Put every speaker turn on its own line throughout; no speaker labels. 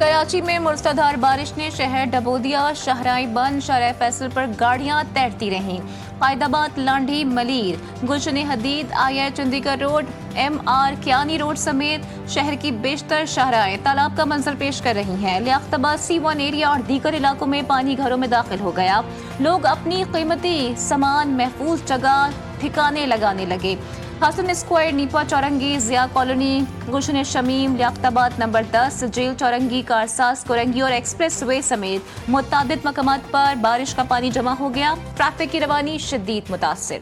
कराची में मूसलाधार बारिश ने शहर डबो दिया। शहराई बंद, शाहराह फैसल पर गाड़ियां तैरती रहीं। Hyderabad, Landhi, Malir, Gulshan Hadeed, I Chundrigar road, MR Kiyani road समेत शहर की बेशतर शाहराएं तालाब का मंजर पेश कर रही हैं। लियाकताबाद, C1 एरिया और दीगर इलाकों में पानी घरों में दाखिल हो गया। लोग अपनी कीमती सामान महफूज जगह ठिकाने लगाने लगे। हसन स्क्वायर, नीपा चौरंगी, जिया कॉलोनी, गुलशन शमीम, लियाकताबाद नंबर 10, जेल चौरंगी, कारसाज, कोरंगी और एक्सप्रेस वे समेत मुताबिद मकामात पर बारिश का पानी जमा हो गया। ट्रैफिक की रवानी शदीद मुतासिर।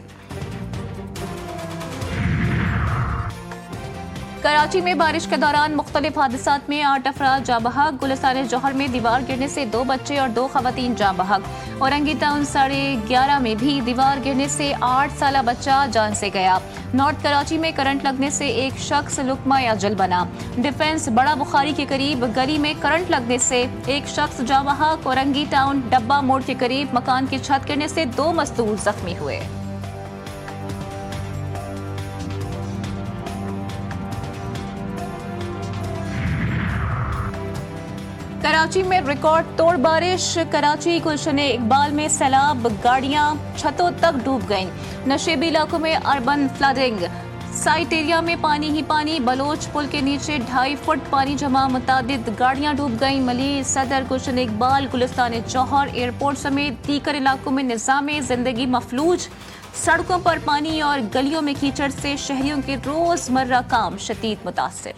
कराची में बारिश के दौरान मुख्तलिफ हादसात में 8 अफराद जाँ बहक। गुलिस्तान जौहर में दीवार गिरने से 2 बच्चे और 2 खवातीन जाँ बहक। औरंगी टाउन 11:30 में भी दीवार गिरने से 8 साला बच्चा जान से गया। नॉर्थ कराची में करंट लगने से एक शख्स लुकमा या जल बना। डिफेंस बड़ा बुखारी के करीब गली में करंट लगने से एक शख्स जाँ बहक। औरंगी टाउन डब्बा मोड़ के करीब मकान की छत गिरने से 2 मजदूर जख्मी हुए। कराची में रिकॉर्ड तोड़ बारिश। कराची गुलशन इकबाल में सैलाब, गाड़ियां छतों तक डूब गईं। नशेबी इलाकों में अर्बन फ्लडिंग। साइट एरिया में पानी ही पानी। बलोच पुल के नीचे 2.5 फुट पानी जमा, मुतादिद गाड़ियां डूब गईं। मलीर, सदर, गुलशन इकबाल, गुलिस्तान जौहर, एयरपोर्ट समेत दीगर इलाकों में निज़ाम जिंदगी मफलूज। सड़कों पर पानी और गलियों में कीचड़ से शहरियों के रोजमर्रा काम शदीद मुतासिर।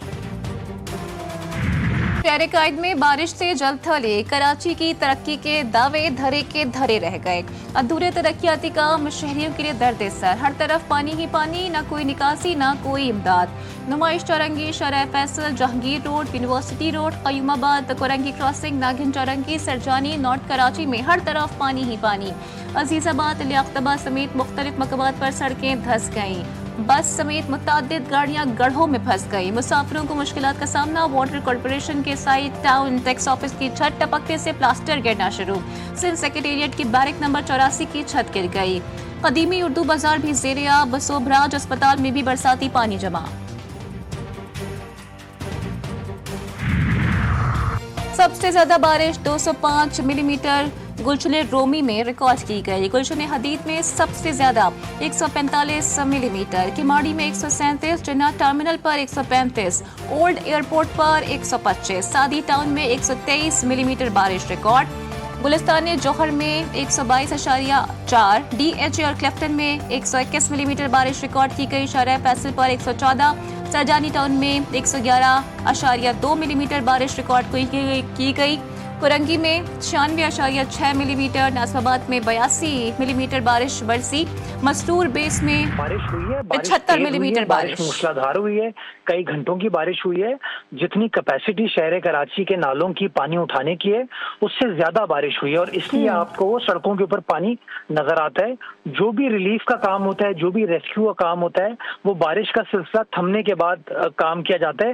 शहर कायद में बारिश से जलथल। कराची की तरक्की के दावे धरे के धरे रह गए। अधूरे तरक्याती काम शहरियों के लिए दर्द सर। हर तरफ पानी ही पानी, ना कोई निकासी ना कोई इमदाद। Numaish Chowrangi, Shahrah Faisal, Jahangir road, university road, Qayyumabad, Korangi crossing, Nagin Chowrangi, Sarjani, north Karachi में हर तरफ पानी ही पानी। अजीजाबाद, लियाकताबाद समेत मुख्तलिफ मकामात पर सड़कें धंस गईं। बस समेत मुतादिद गाड़ियां गढ़ों में फंस गई। मुसाफिरों को मुश्किलात का सामना। वाटर कॉर्पोरेशन के साइड टाउन टैक्स ऑफिस की छत टपकने से प्लास्टर गिरना शुरू। सिंध सेक्रेटेरिएट की बैरक नंबर 84 की छत गिर गई। कदीमी उर्दू बाजार भी ज़ेरे आब। सोभराज अस्पताल में भी बरसाती पानी जमा। सबसे ज्यादा बारिश 205 मिलीमीटर गुलशन रोमी में रिकॉर्ड की गई। गुलशन हदीद में सबसे ज्यादा 145 मिलीमीटर, किमाड़ी में 137, जिन्ना टर्मिनल पर 135, ओल्ड एयरपोर्ट पर 125, सादी टाउन में 123 मिलीमीटर बारिश रिकॉर्ड। गुलिस्तान जौहर में 122.4, DH और क्लेफ्टन में 121 मिलीमीटर बारिश रिकॉर्ड की गई। शाहराह फैसल पर 114, सरजानी टाउन में 111.2 मिलीमीटर बारिश रिकॉर्ड की गई। कोरंगी में 96.6 मिलीमीटर, नासिराबाद में 82 मिलीमीटर बारिश बरसी। मस्तूर बेस में
बारिश हुई है,
75 मिलीमीटर बारिश
मूसलाधार हुई है, कई घंटों की बारिश हुई है। जितनी कैपेसिटी शहर कराची के नालों की पानी उठाने की है उससे ज्यादा बारिश हुई है और इसलिए आपको सड़कों के ऊपर पानी नजर आता है। जो भी रिलीफ का काम होता है, जो भी रेस्क्यू का काम होता है, वो बारिश का सिलसिला थमने के बाद काम किया जाता है।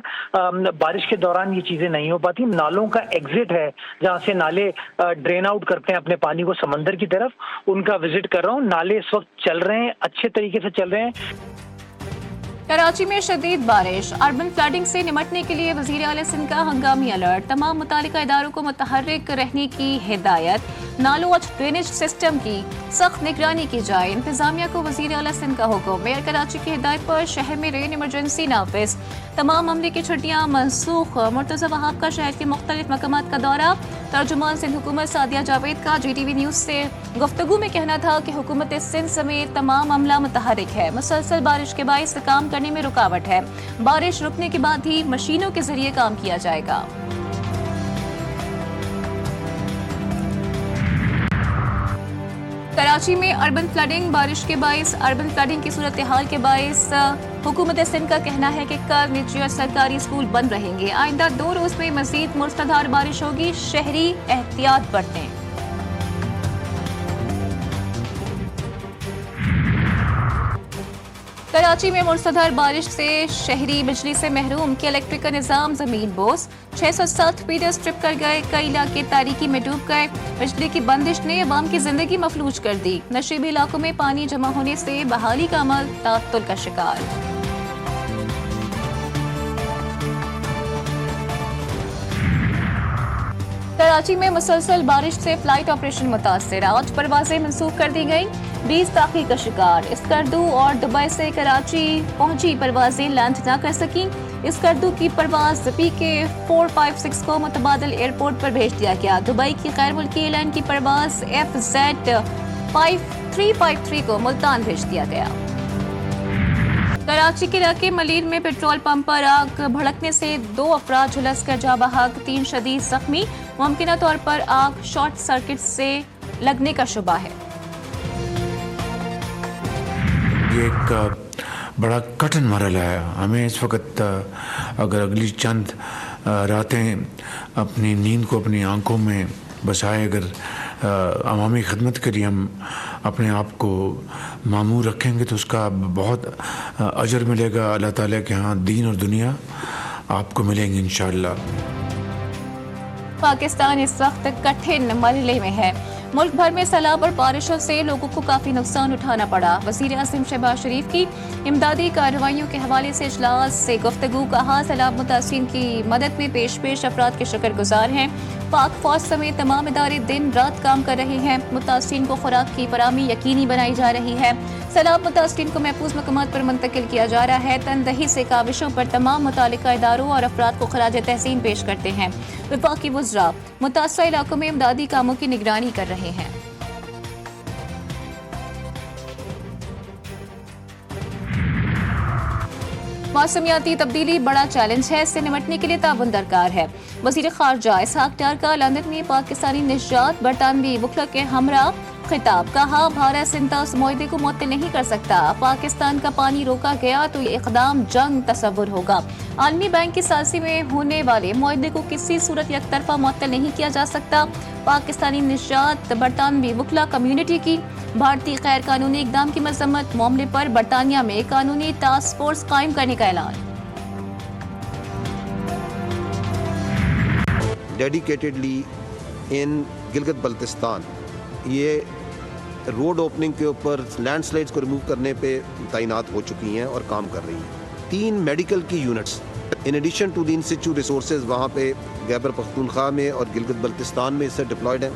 बारिश के दौरान ये चीजें नहीं हो पाती। नालों का एग्जिट है जहाँ से नाले ड्रेन आउट करते हैं अपने पानी को समंदर की तरफ, उनका विजिट कर रहा हूँ। नाले इस वक्त चल रहे हैं, अच्छे तरीके से चल रहे हैं।
कराची में शदीद बारिश। अर्बन फ्लडिंग से निमटने के लिए वज़ीर आला सिंध का हंगामी अलर्ट। तमाम मुतालिका इदारों को मुतहर्रिक रहने की हिदायत। नालों और ड्रेनेज सिस्टम की सख्त निगरानी की जाए। इंतजामिया को वज़ीर आला सिंध का हुक्म। मेयर कराची की हिदायत पर शहर में रेन इमरजेंसी नाफिज। तमाम अमले की छुट्टियां मनसूख। मुर्तज़ा वहाब का शहर के मुख्तलिफ मकामात का दौरा। तर्जुमान सिंध हुकूमत सादिया जावेद का GTV न्यूज़ से गुफ्तगू में कहना था कि हुकूमत सिंध समेत तमाम अमला मुतहर्रिक है। मुसलसल बारिश के बाइस काम करने में रुकावट है। बारिश रुकने के बाद ही मशीनों के जरिए काम किया जाएगा। कराची में अर्बन फ्लडिंग। बारिश के बाइस अर्बन फ्लडिंग की सूरत हाल के बाइस हुकूमत सिंध का कहना है कि कल निजी और सरकारी स्कूल बंद रहेंगे। आइंदा 2 रोज में मजीद मूसलाधार बारिश होगी। शहरी एहतियात बरतें। कराची में मूसलाधार बारिश से शहरी बिजली से महरूम। के इलेक्ट्रिक का निजाम जमीन बोस। 660 फीडर स्ट्रिप कर गए। कई इलाके तारीकी में डूब गए। बिजली की बंदिश ने अवाम की जिंदगी मफलूज कर दी। नशीबी इलाकों में पानी जमा होने से बहाली का अमल ताअत्तुल का शिकार। कराची में मुसलसल बारिश से फ्लाइट ऑपरेशन मुतासर, आज परवाजें मंसूख कर दी गई। 20 ताखीर का शिकार। स्कर्दू और दुबई से कराची पहुंची परवाजें लैंड न कर सकी। स्कर्दू की परवाज PK 456 को मुतबादिल एयरपोर्ट पर भेज दिया गया। दुबई की गैर मुल्की एयरलाइन की परवाज FZ 5353 को मुल्तान भेज दिया गया। कराची के इलाके मलीर में पेट्रोल पंप पर आग भड़कने से 2 अफराद झुलस कर जा बहक, 3 शदीद जख्मी। मुमकिन तौर पर आग शॉर्ट सर्किट से लगने का शुबा है।
ये एक बड़ा कठिन मरहला है। हमें इस वक्त अगर अगली चंद रातें अपनी नींद को अपनी आंखों में बसाए, अगर अवामी खिदमत के लिए हम अपने आप को मामूर रखेंगे तो उसका बहुत अजर मिलेगा अल्लाह ताला के यहाँ। दीन और दुनिया आपको मिलेंगे इंशाअल्लाह।
पाकिस्तान इस वक्त कठिन मरहले में है। मुल्क भर में सैलाब और बारिशों से लोगों को काफी नुकसान उठाना पड़ा। वज़ीर आज़म शहबाज शरीफ की इमदादी कार्रवाइयों के हवाले से इजलास से गुफ्तगू, कहा सैलाब मुतासिरीन की मदद में पेश अफराद के शुक्रगुजार हैं। पाक फौज समेत तमाम इदारे दिन रात काम कर रहे हैं। मुतासिरीन को खुराक की फराहमी यकीनी बनाई जा रही है। सैलाब मुतासिरीन को महफूज मकामात पर मुंतकिल किया जा रहा है। तनदही से काविशों पर तमाम मुतालिका इदारों और अफराद को खराज तहसीन पेश करते हैं। वफाकी वज़रा मुतासरा इलाकों में इमदादी कामों की निगरानी कर रहे हैं। मौसमियाती तब्दीली बड़ा चैलेंज है, इससे निपटने के लिए ताउन दरकार है। वज़ीर ख़ारजा इसहाक डार का लंदन में पाकिस्तानी निजात बरतानवी वकला के हमरा खिताब, कहा भारत सिंता उस मुआहदे को मुअत्तल नहीं कर सकता। पाकिस्तान का पानी रोका गया तो ये इक़दाम जंग तस्वुर होगा। आलमी बैंक की सालसी में होने वाले मुआहदे को किसी सूरत यकतरफा मुअत्तल नहीं किया जा सकता। पाकिस्तानी निजात बरतानवी वकला कम्युनिटी की भारतीय गैर कानूनी इक़दाम की मजम्मत, मामले पर बरतानिया में कानूनी टास्क फोर्स कायम करने का ऐलान।
डेडिकेटेडली इन गिलगित बल्तिस्तान ये रोड ओपनिंग के ऊपर लैंडस्लाइड्स को रिमूव करने पे तैनात हो चुकी हैं और काम कर रही हैं। 3 मेडिकल की units in addition to the in situ resources वहाँ पे खैबर पख्तूनख्वा में और गिलगित बल्तिस्तान में इससे डिप्लॉयड हैं।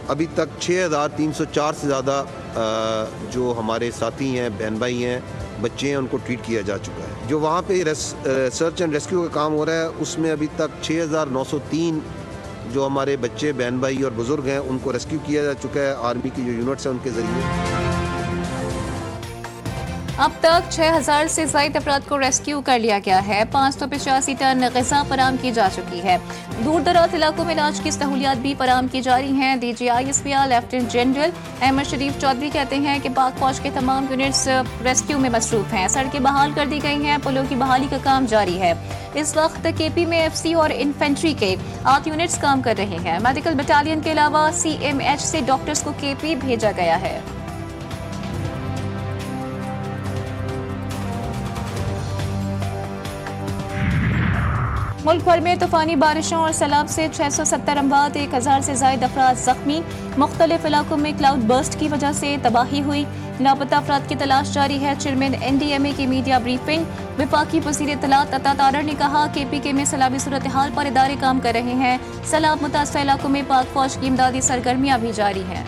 अभी तक 6304 से ज़्यादा जो हमारे साथी हैं, बहन भाई हैं, बच्चे हैं, उनको ट्रीट किया जा चुका है। जो वहाँ पे सर्च एंड रेस्क्यू का काम हो रहा है उसमें अभी तक 6903 जो हमारे बच्चे, बहन भाई और बुजुर्ग हैं उनको रेस्क्यू किया जा चुका है आर्मी की जो यूनिट्स हैं उनके जरिए।
अब तक 6000 से ज़ायद अफराद को रेस्क्यू कर लिया गया है। 585 टन ग़िज़ा फराहम की जा चुकी है। दूर दराज इलाकों में इलाज की सहूलियात भी फराहम की जा रही हैं। DGISPR लेफ्टिनेंट जनरल अहमद शरीफ चौधरी कहते हैं कि पाक फौज के तमाम यूनिट्स रेस्क्यू में मसरूफ हैं। सड़कें बहाल कर दी गई हैं, पुलों की बहाली का काम जारी है। इस वक्त KP में FC और इन्फेंट्री के 8 यूनिट्स काम कर रहे हैं। मेडिकल बटालियन के अलावा CMH से डॉक्टर्स को KP भेजा गया है। मुल्क भर में तूफानी बारिशों और सैलाब से 670 अमवात, 1000 से ज़ायद अफराद जख्मी। मुख्तलिफ इलाकों में क्लाउड बर्स्ट की वजह से तबाही हुई। लापता अफराद की तलाश जारी है। चेयरमैन NDMA की मीडिया ब्रीफिंग। वफाकी वज़ीर इत्तलात अता तारर ने कहा KPK में सैलाबी सूरत हाल पर इदारे काम कर रहे हैं। सैलाब मुतासरा इलाकों में पाक फौज की इमदादी सरगर्मियां भी जारी हैं।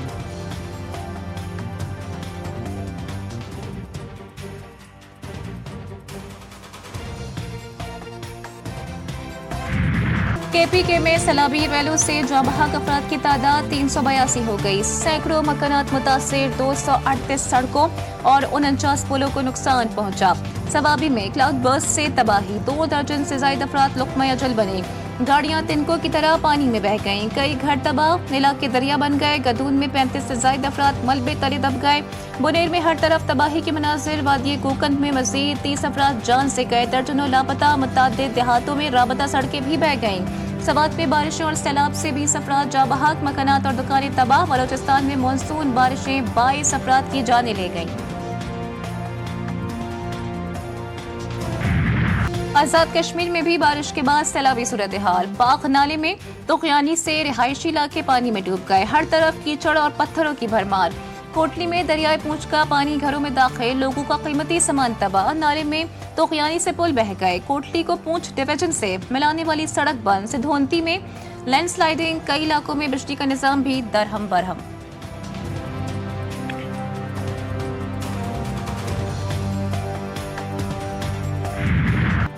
KPK में सैलाबी रैलों से जाबहक अफराद की तादाद 382 हो गई। सैकड़ों मकानात मुतासिर, 238 सड़कों और 49 पुलों को नुकसान पहुंचा। सवाबी में क्लाउड बर्स्ट से तबाही, 2 दर्जन से ज्यादा अफराद लुक़मा अजल बने। गाड़ियां तिनकों की तरह पानी में बह गईं। कई घर तबाह, इलाके दरिया बन गए। गदून में 35 से ज्यादा अफराद मलबे तले दब गए। बुनेर में हर तरफ तबाही के मनाजिर। वादी कोकंद में मजीद 30 अफराद जान से गए। दर्जनों लापता। मुतादिद देहातों में राबता सड़कें भी बह गईं। सवात में बारिशों और सैलाब से 20 अफराद जाबहक, मकानात और दुकानें तबाह। बलोचिस्तान में मानसून बारिशें 22 अफराद की जानें ले गईं। आजाद कश्मीर में भी बारिश के बाद सैलाबी सूरत हाल। बाग नाले में तुगयानी से रिहायशी इलाके पानी में डूब गए। हर तरफ कीचड़ और पत्थरों की भरमार। कोटली में दरियाए पूंछ का पानी घरों में दाखिल, लोगों का कीमती सामान तबाह। नाले में तुगयानी से पुल बह गए। कोटली को पूंछ डिवीजन से मिलाने वाली सड़क बंद। सिधोंती में लैंडस्लाइडिंग, कई इलाकों में बिजली का निजाम भी दरहम बरहम।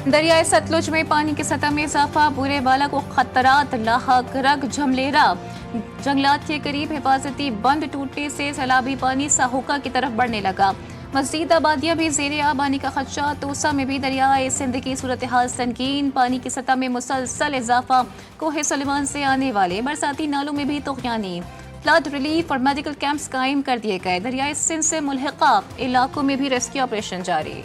दरियाए सतलुज में पानी की सतह में इजाफा, बुरे बाला को खतरात लाहक, रग झमलेरा जंगलात के करीब हिफाजती बंद टूटने से सैलाबी पानी साहुका की तरफ बढ़ने लगा। मज़ीद आबादियां भी ज़ेरे आब आने का खदशा। तोसा में भी दरियाए सिंध की सूरत हाल संगीन, पानी की सतह में मुसलसल इजाफा, कोहे सुलेमान से आने वाले बरसाती नालों में भी तुग़यानी। फ्लड रिलीफ और मेडिकल कैंप्स कायम कर दिए गए। दरियाए सिंध से मुल्हिका इलाकों में भी रेस्क्यू ऑपरेशन जारी।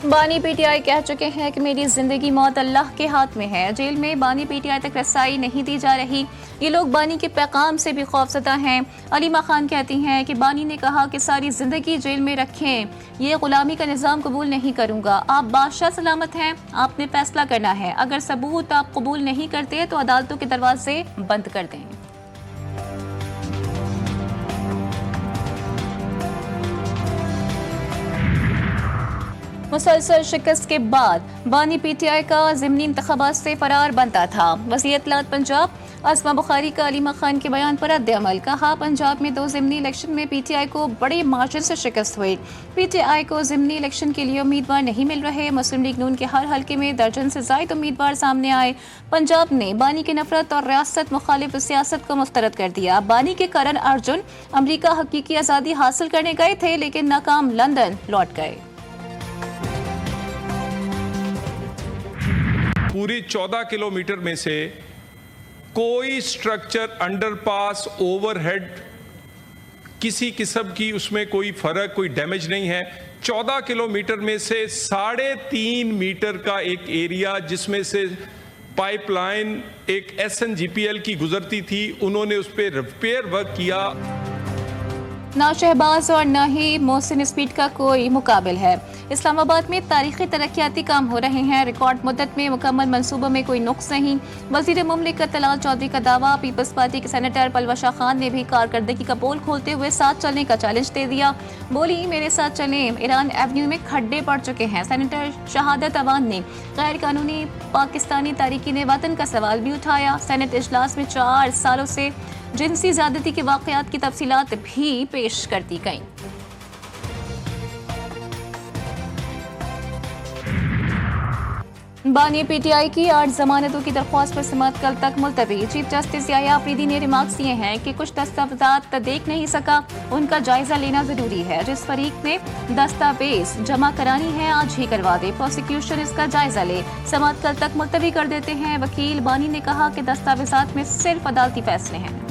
बानी पीटीआई कह चुके हैं कि मेरी जिंदगी मौत अल्लाह के हाथ में है। जेल में बानी पीटीआई तक रसाई नहीं दी जा रही। ये लोग बानी के पैगाम से भी खौफजदा हैं। अलीमा खान कहती हैं कि बानी ने कहा कि सारी जिंदगी जेल में रखें, ये गुलामी का निज़ाम कबूल नहीं करूंगा। आप बादशाह सलामत हैं, आपने फैसला करना है। अगर सबूत आप कबूल नहीं करते तो अदालतों के दरवाजे बंद कर दें। मुसलसल शिकस्त के बाद बानी पीटीआई का ज़िमनी इंतखाबात से फरार बनता था। वज़ीर इत्तलात पंजाब असमा बुखारी का अलीमा खान के बयान पर रद्द-ए-अमल। कहा, पंजाब में 2 ज़िमनी इलेक्शन में पीटीआई को बड़े मार्जिन से शिकस्त हुई। पीटीआई को ज़िमनी इलेक्शन के लिए उम्मीदवार नहीं मिल रहे। मुस्लिम लीग नून के हर हल्के में दर्जन से ज़ायद उम्मीदवार सामने आए। पंजाब ने बानी की नफरत और रियासत मुखालिफ सियासत को मुस्तरद कर दिया। बानी के करण अर्जुन अमरीका हकीकी आज़ादी हासिल करने गए थे, लेकिन नाकाम लंदन लौट गए।
पूरी 14 किलोमीटर में से कोई स्ट्रक्चर, अंडरपास, ओवरहेड, किसी किस्म की उसमें कोई फर्क, कोई डैमेज नहीं है। 14 किलोमीटर में से 3.5 मीटर का एक एरिया जिसमें से पाइपलाइन एक SNGPL की गुजरती थी, उन्होंने उस पर रिपेयर वर्क किया।
ना शहबाज और ना ही मोहसिन स्पीड का कोई मुकाबिल है। इस्लामाबाद में तारीखी तरक्याती काम हो रहे हैं। रिकॉर्ड मुद्दत में मुकम्मल मंसूबों में कोई नुक्स नहीं। वजीर मुमलिकत तलाल चौधरी का दावा। पीपल्स पार्टी के सेनेटर पलवा शाह खान ने भी कारकर्दगी का पोल खोलते हुए साथ चलने का चैलेंज दे दिया। बोली, मेरे साथ चलें, ईरान एवेन्यू में खड्डे पड़ चुके हैं। सेनेटर शहादत अवान ने गैर कानूनी पाकिस्तानी तारिकीन वतन का सवाल भी उठाया। सेनेट इजलास में 4 सालों से जिनसी ज़्यादती के वाक़यात की तफसीलात भी पेश कर दी गईं। बानी पीटीआई की 8 जमानतों की दरख्वास्त पर समाअत कल तक मुलतवी। चीफ जस्टिस याया अफरीदी ने रिमार्क्स दिए हैं कि कुछ दस्तावेज़ात देख नहीं सका, उनका जायजा लेना जरूरी है। जिस फरीक ने दस्तावेज जमा करानी है आज ही करवा दे, प्रोसिक्यूशन इसका जायजा ले। समाअत कल तक मुलतवी कर देते हैं। वकील बानी ने कहा कि दस्तावेज़ात में सिर्फ अदालती फैसले हैं।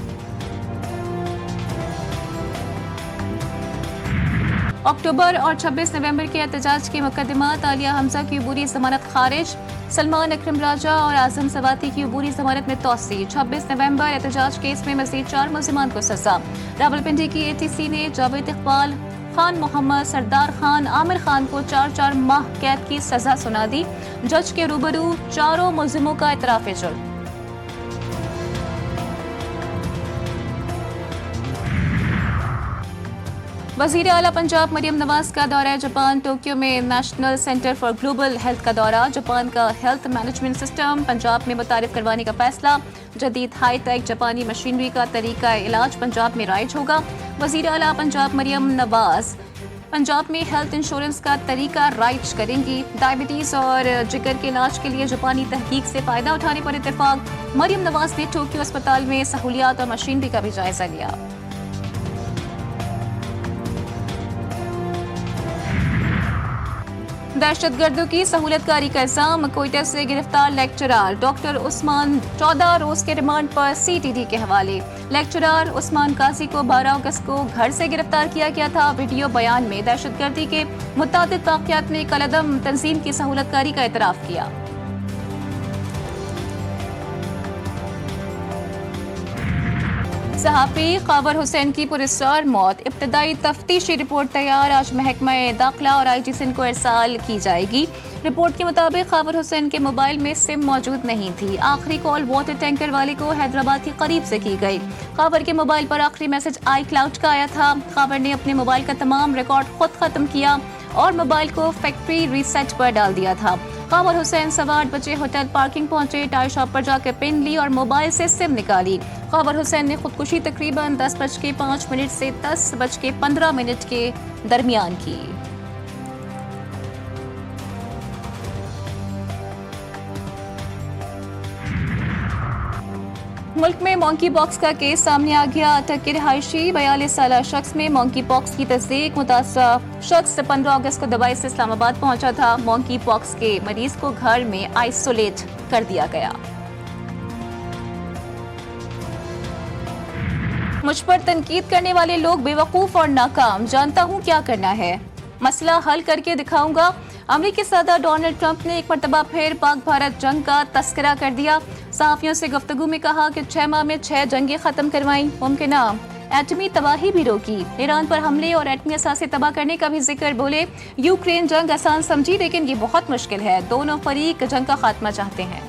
अक्टूबर और 26 नवंबर के एहतजाज के मुकदमात। आलिया हमजा की अबूरी जमानत खारिज। सलमान अकरम राजा और आजम सवाती की अबूरी जमानत में तौसी। 26 नवंबर एहतजाज केस में मजीद 4 मुल्जिमान को सजा। रावलपिंडी की ATC ने जावेद इकबाल, खान मोहम्मद, सरदार खान, आमिर खान को 4-4 माह कैद की सजा सुना दी। जज के रूबरू चारों मुल्जिमों का इतराफ जुर्म। वज़ीर आला पंजाब मरियम नवाज का दौरा जापान। टोक्यो में national centre for global health का दौरा। जापान का हेल्थ मैनेजमेंट सिस्टम पंजाब में मुतारिफ करवाने का फैसला। जदीद हाईटेक जापानी मशीनरी का तरीका इलाज पंजाब में राइज होगा। वज़ीर आला पंजाब मरियम नवाज पंजाब में हेल्थ इंश्योरेंस का तरीका राइज करेंगी। डायबिटीज और जिगर के इलाज के लिए जापानी तहकीक से फायदा उठाने पर इत्तेफाक। मरियम नवाज ने टोक्यो अस्पताल में सहूलियात और मशीनरी का भी जायजा लिया। दहशतगर्दों की सहूलतकारी का इल्जाम। कोयटा से गिरफ्तार लेक्चरर डॉक्टर उस्मान 14 रोज के रिमांड पर CTD के हवाले। लेक्चरर उस्मान काजी को 12 अगस्त को घर से गिरफ्तार किया गया था। वीडियो बयान में दहशतगर्दी के मुतादिद वाक़यात में कलअदम तंजीम की सहूलतकारी का एतराफ़ किया। सहाफ़ी ख़ावर हुसैन की पुरस्कार मौत। इब्तदाई तफ्तीशी रिपोर्ट तैयार। आज महकमा दाखिला और IG सिंध को इरसाल की जाएगी। रिपोर्ट के मुताबिक ख़ावर हुसैन के मोबाइल में सिम मौजूद नहीं थी। आखिरी कॉल वाटर टैंकर वाले को हैदराबाद के करीब से की गई। ख़ावर के मोबाइल पर आखिरी मैसेज iCloud का आया था। ख़ावर ने अपने मोबाइल का तमाम रिकॉर्ड खुद ख़त्म किया और मोबाइल को फैक्ट्री रीसेट पर डाल दिया था। कामर हुसैन सवा 8 बजे होटल पार्किंग पहुंचे, टायर शॉप पर जाकर पिन ली और मोबाइल से सिम निकाली। कामर हुसैन ने खुदकुशी तकरीबन 10:05 से 10:15 के दरमियान की। मुल्क में मंकी पॉक्स का केस सामने आ गया। अटक के रिहायशी 42 साला शख्स में मंकी पॉक्स की तस्दीक। मुतासरा शख्स 15 अगस्त को दुबई से इस्लामाबाद पहुंचा था। मंकी पॉक्स के मरीज को घर में आइसोलेट कर दिया गया। मुझ पर तनकीद करने वाले लोग बेवकूफ और नाकाम। जानता हूं क्या करना है, मसला हल करके दिखाऊंगा। अमेरिकी सदर डोनाल्ड ट्रंप ने एक मरतबा फिर पाक भारत जंग का तस्करा कर दिया। सहाफियों से गुफ्तगू में कहा कि 6 माह में 6 जंगें खत्म करवाई, मुमकिन एटमी तबाही भी रोकी। ईरान पर हमले और एटमी असासे तबाह करने का भी जिक्र। बोले यूक्रेन जंग आसान समझी लेकिन ये बहुत मुश्किल है। दोनों फरीक जंग का खात्मा चाहते हैं।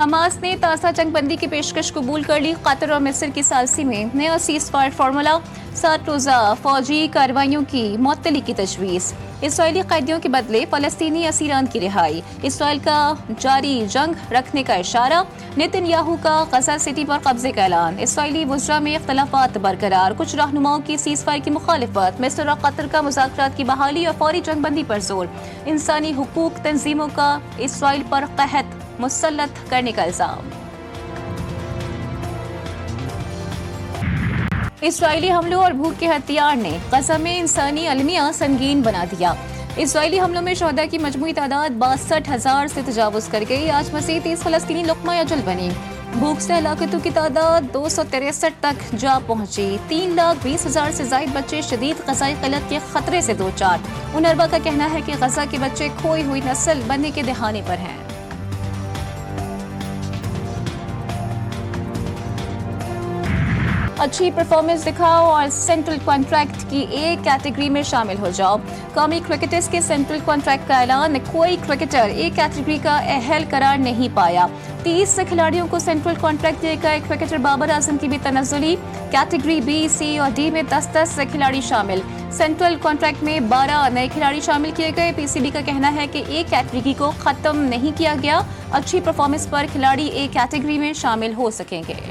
हमास ने ताज़ा जंगबंदी की पेशकश कबूल कर ली। कतर और मिस्र की सालसी में नया सीज़फायर फार्मूला। 7 रोज़ा फौजी कार्रवाइयों की मुअत्तली की तजवीज़। इसराइली कैदियों के बदले फलस्तीनी असीरान की रिहाई। इसराइल का जारी जंग रखने का इशारा। नेतन्याहू का गजा सिटी पर कब्जे का ऐलान। इसराइली वज़रा में इख्तलाफात बरकरार। कुछ रहनुमाओं की सीज़फायर की मुखालिफत। मिस्र और कतर का मुज़ाकरात की बहाली और फौरी जंगबंदी पर जोर। इंसानी हुकूक तंजीमों का इसराइल पर कहत मुसल्लत करने का इल्जाम। इसराइली हमलों और भूख के हथियार ने गजा में इंसानी अलमिया संगीन बना दिया। इसराइली हमलों में शहदा की मजमूई तादाद 62,000 से तजावुज कर गई। आज मज़ीद 30 फलस्तीनी लुक़मा अजल बनी। भूख से हलाकतों की तादाद 263 तक जा पहुंची। 3,20,000 से ज़ायद बच्चे शदीद ग़ज़ाई क़िल्लत के खतरे से दो चार। उनरवा का कहना है कि गजा के बच्चे खोई हुई नस्ल बनने के दहाने पर हैं। अच्छी परफॉर्मेंस दिखाओ और सेंट्रल कॉन्ट्रैक्ट की ए कैटेगरी में शामिल हो जाओ। कौमी क्रिकेटर्स के सेंट्रल कॉन्ट्रैक्ट का ऐलान। कोई क्रिकेटर ए कैटेगरी का अहल करार नहीं पाया। 30 खिलाड़ियों को सेंट्रल कॉन्ट्रैक्ट देकर क्रिकेटर बाबर आजम की भी तनज़्ज़ुली। कैटेगरी बी, सी और डी में 10-10 खिलाड़ी शामिल। सेंट्रल कॉन्ट्रैक्ट में 12 नए खिलाड़ी शामिल किए गए। पीसीबी का कहना है कि ए कैटेगरी को खत्म नहीं किया गया। अच्छी परफॉर्मेंस पर खिलाड़ी ए कैटेगरी में शामिल हो सकेंगे।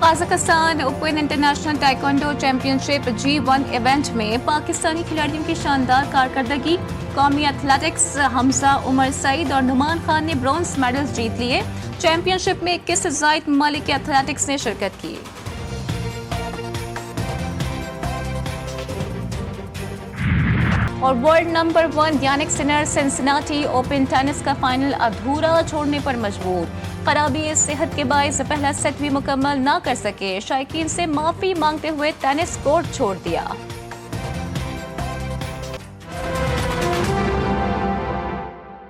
Kazakhstan open international taekwondo championship G1 event में पाकिस्तानी खिलाड़ियों की शानदार कारकर्दगी। कौमी एथलेटिक्स हमजा, उमर सईद और नुमान खान ने ब्रॉन्ज मेडल्स जीत लिए। चैंपियनशिप में 21 से ज़ायद ममालिक के एथलेटिक्स ने शिरकत की। और world number 1 Jannik Sinner Cincinnati Open tennis का फाइनल अधूरा छोड़ने पर मजबूर। खराबी सेहत के बायस पहला सेट भी मुकम्मल ना कर सके। शायकीन से माफी मांगते हुए टेनिस कोर्ट छोड़ दिया।